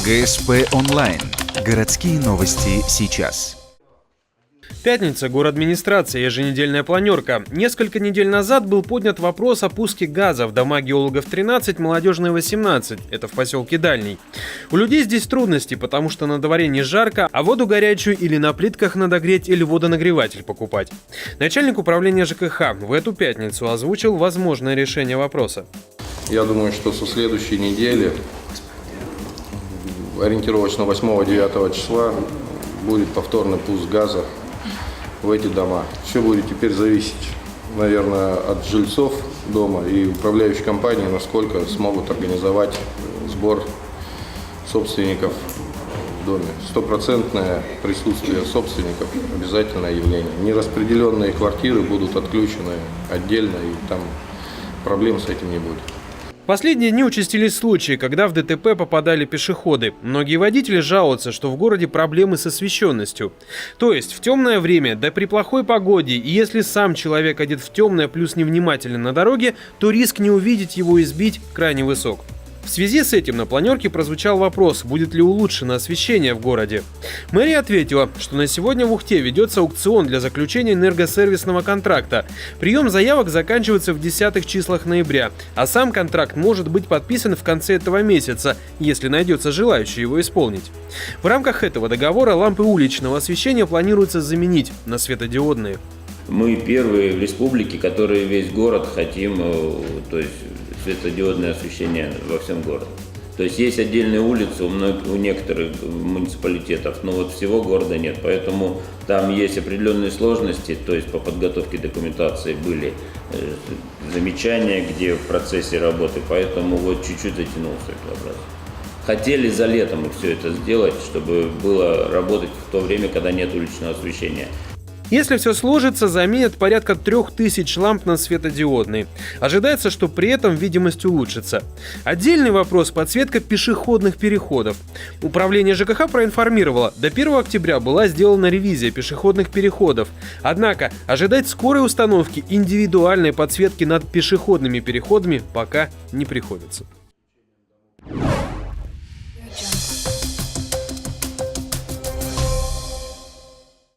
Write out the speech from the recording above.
ГСП онлайн. Городские новости сейчас. Пятница, городадминистрация, еженедельная планерка. Несколько недель назад был поднят вопрос о пуске газа в дома геологов 13, Молодежная 18, это в поселке Дальний. У людей здесь трудности, потому что на дворе не жарко, а воду горячую или на плитках надо греть, или водонагреватель покупать. Начальник управления ЖКХ в эту пятницу озвучил возможное решение вопроса. Я думаю, что со следующей недели, ориентировочно 8-9 числа, будет повторный пуск газа в эти дома. Все будет теперь зависеть, наверное, от жильцов дома и управляющей компании, насколько смогут организовать сбор собственников в доме. Стопроцентное присутствие собственников – обязательное явление. Нераспределенные квартиры будут отключены отдельно, и там проблем с этим не будет. В последние дни участились случаи, когда в ДТП попадали пешеходы. Многие водители жалуются, что в городе проблемы с освещенностью. То есть в темное время, да при плохой погоде, и если сам человек одет в темное плюс невнимателен на дороге, то риск не увидеть его и сбить крайне высок. В связи с этим на планерке прозвучал вопрос, будет ли улучшено освещение в городе. Мэрия ответила, что на сегодня в Ухте ведется аукцион для заключения энергосервисного контракта. Прием заявок заканчивается в 10-х числах ноября, а сам контракт может быть подписан в конце этого месяца, если найдется желающий его исполнить. В рамках этого договора лампы уличного освещения планируется заменить на светодиодные. Мы первые в республике, которые весь город хотим, то есть светодиодное освещение во всем городе. То есть есть отдельные улицы у некоторых муниципалитетов, но вот всего города нет. Поэтому там есть определенные сложности, то есть по подготовке документации были замечания, где в процессе работы, поэтому вот чуть-чуть затянулся этот вопрос. Хотели за летом все это сделать, чтобы было работать в то время, когда нет уличного освещения. Если все сложится, заменят порядка 3000 ламп на светодиодные. Ожидается, что при этом видимость улучшится. Отдельный вопрос – подсветка пешеходных переходов. Управление ЖКХ проинформировало, до 1 октября была сделана ревизия пешеходных переходов. Однако ожидать скорой установки индивидуальной подсветки над пешеходными переходами пока не приходится.